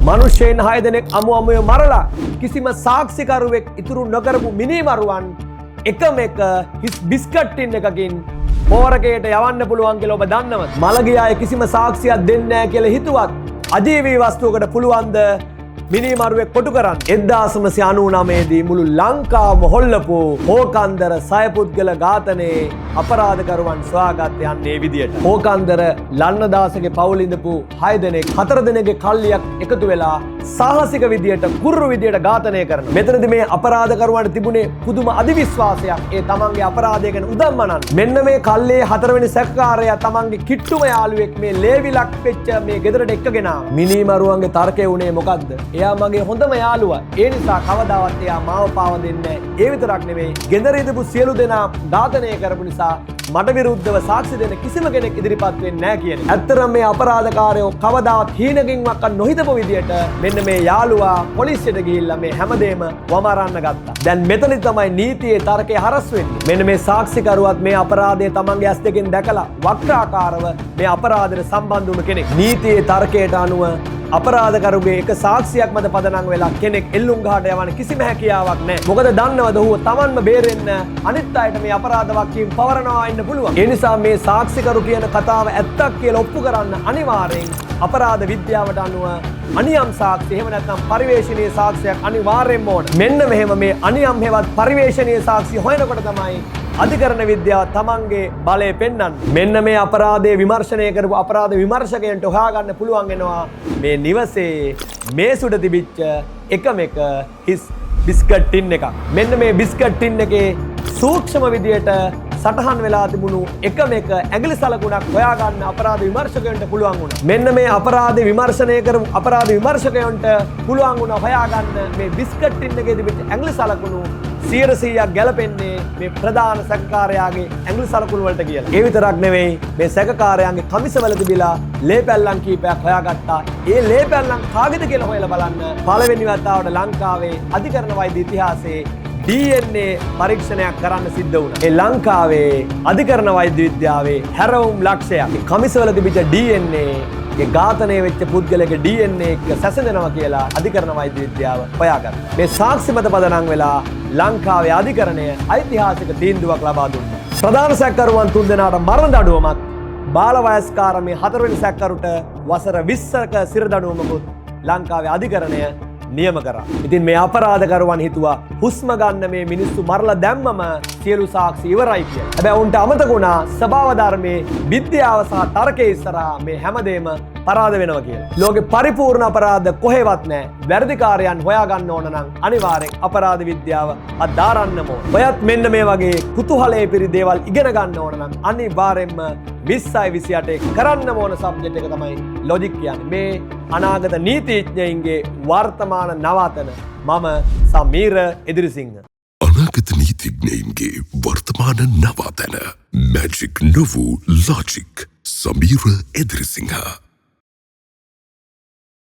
මිනිස්සෙන් 6 දෙනෙක් අමුමුවේ මරලා කිසිම සාක්ෂිකරුවෙක් ඉතුරු නොකරපු මිනිමරුවන් එකම එක හිස් බිස්කට් ටින් එකකින් පෝරකයට යවන්න පුළුවන් කියලා ඔබ දන්නවද? මළගිය අය කිසිම සාක්ෂියක් දෙන්නේ නැහැ කියලා හිතුවත් අජීවී වස්තුවකට පුළුවන්ද මිනිමරුවෙක් කොටු කරන්න? 1999 දී මුළු ලංකාවම හොල්ලපු හෝකන්දර සයපුද්ගල ඝාතනයේ අපරාධකරුවන් සොයාගත්තේ යන්නේ විදියට. හෝකන්දර ලන්නදාසගේ පවුල ඉඳපු 6 දෙනෙක් 4 දෙනෙක්ගේ කල්ලියක් එකතු වෙලා සාහසික විදියට කුරුරු විදියට ඝාතනය කරනවා. මෙතනදී මේ අපරාධකරුවන්ට තිබුණේ පුදුම අධිවිශ්වාසයක්. ඒ තමන්ගේ අපරාධය ගැන උදම්මනන්. මෙන්න මේ කල්ලේ 4 වෙනි සැකකාරයා තමන්ගේ කිට්ටුම යාළුවෙක් මේ ලේවිලක් වෙච්ච මේ ගෙදරට එක්කගෙන ආවා. මිනිමරුවන්ගේ තර්කය උනේ මොකද්ද? එයා මගේ හොඳම යාළුවා. ඒ නිසා කවදාවත් එයා මාව පාව දෙන්නේ නැහැ. ඒ විතරක් නෙවෙයි. ගෙදර ඉඳපු සියලු දෙනා ඝාතනය කරපු නිසා මට විරුද්ධව සාක්ෂි දෙන කිසිම කෙනෙක් ඉදිරිපත් වෙන්නේ නැහැ කියන්නේ. ඇත්තරම මේ අපරාධකාරයෝ කවදාවත් හීනකින්වත් නොහිතපු විදියට මෙන්න මේ යාළුවා පොලිසියට ගිහිල්ලා මේ හැමදේම වමරන්න ගත්තා. දැන් මෙතනදි තමයි නීතියේ තර්කය හරස් වෙන්නේ. මෙන්න මේ සාක්ෂිකරුවත් මේ අපරාධය තමන්ගේ ඇස් දෙකෙන් දැකලා වක්‍රාකාරව මේ අපරාධයට සම්බන්ධ වුණු කෙනෙක්. නීතියේ තර්කයට අනුව අපරාධකරුගේ එක සාක්ෂියක් මත පදනම් වෙලා කෙනෙක් එල්ලුම් ගහට යවන්න කිසිම හැකියාවක් නැහැ. මොකද දන්නවද ඔහුව Tamanම බේරෙන්න අනිත් අයට මේ අපරාධ වක්කීම් පවරනවා ඉන්න පුළුවන්. ඒ නිසා මේ සාක්ෂිකරු කියන කතාව ඇත්තක් කියලා ඔප්පු කරන්න අනිවාර්යෙන් අපරාධ විද්‍යාවට අනුව අනියම් සාක්ෂි එහෙම නැත්නම් පරිවේශනීය සාක්ෂියක් අනිවාර්යෙන්ම ඕන. මෙන්න මෙහෙම මේ අනියම් හේවත් පරිවේශනීය සාක්ෂි හොයනකොට තමයි අධිකරණ විද්‍යාව තමන්ගේ බලය පෙන්වන්න. මෙන්න මේ අපරාධයේ විමර්ශනය කරපු අපරාධ විමර්ශකයන්ට හොයාගන්න පුළුවන් වෙනවා මේ නිවසේ මේසුඩ තිබිච්ච එකම එක හිස් බිස්කට් ටින් එකක්. මෙන්න මේ බිස්කට් ටින් එකේ සූක්ෂම විදියට සටහන් වෙලා තිබුණු එකම එක ඇඟිලි සලකුණක් හොයාගන්න අපරාධ විමර්ශකයන්ට පුළුවන් වුණා. මෙන්න මේ අපරාධ විමර්ශනය කරපු අපරාධ විමර්ශකයන්ට පුළුවන් වුණා හොයාගන්න මේ බිස්කට් ටින් එකේ තිබිච්ච ඇඟිලි සලකුණු 100%ක් ගැලපෙන්නේ මේ ප්‍රධාන සැකකාරයාගේ ඇඟිලි සලකුණු වලට කියලා. ඒ විතරක් නෙවෙයි මේ සැකකාරයාගේ කමිසවල තිබිලා ලේ පැල්ලම් කීපයක් හොයාගත්තා. ඒ ලේ පැල්ලම් කාගේද කියලා හොයලා බලන්න පළවෙනි වතාවට ලංකාවේ අධිකරණ වෛද්‍ය ඉතිහාසයේ DNA පරීක්ෂණයක් කරන්න සිද්ධ වුණා. ඒ ලංකාවේ අධිකරණ වෛද්‍ය විද්‍යාවේ හැරවුම් ලක්ෂයක් කමිසවල තිබිච්ච DNA ඒ ඝාතනය වෙච්ච පුද්ගලයාගේ DNA එක සැසඳෙනවා කියලා අධිකරණ වෛද්‍ය විද්‍යාව හොයාගත්තා. මේ සාක්ෂි මත පදනම් වෙලා ලංකාවේ අධිකරණය ඓතිහාසික තීන්දුවක් ලබා දුන්නා. ප්‍රධාන සැකකරුවන් 3 දෙනාට මරණ දඬුවමත් බාල වයස්කාර මේ 4 වෙනි සැකකරුට වසර 20ක සිර දඬුවමකුත් ලංකාවේ අධිකරණය නියම කරා. ඉතින් මේ අපරාධකරුවන් හිතුවා හුස්ම ගන්න මේ මිනිස්සු මරලා දැම්මම සියලු සාක්ෂි ඉවරයි කියලා. හැබැයි උන්ට අමතක වුණා ස්වභාව ධර්මයේ විද්‍යාව සහ තර්කයේ ඉස්සරහා මේ හැමදේම පරාද වෙනවා කියලා. ලෝකේ පරිපූර්ණ අපරාධ කොහෙවත් නැහැ. වැරදිකාරයන් හොයාගන්න ඕන නම් අනිවාර්යෙන් අපරාධ විද්‍යාව අදාරන්නම ඕන. ඔයත් මෙන්න මේ වගේ කුතුහලයේ පිරි දේවල් ඉගෙන ගන්න ඕන නම් අනිවාර්යෙන්ම 20යි 28 කරන්න ඕන සබ්ජෙක්ට් එක තමයි ලොජික් කියන්නේ. මේ අනාගත නීතිඥයින්ගේ වර්තමාන නවාතන මම සමීර එදිරිසිංහ. අනාගත නීතිඥයින්ගේ වර්තමාන නවාතන මැජික් නොවූ ලොජික් සමීර එදිරිසිංහ.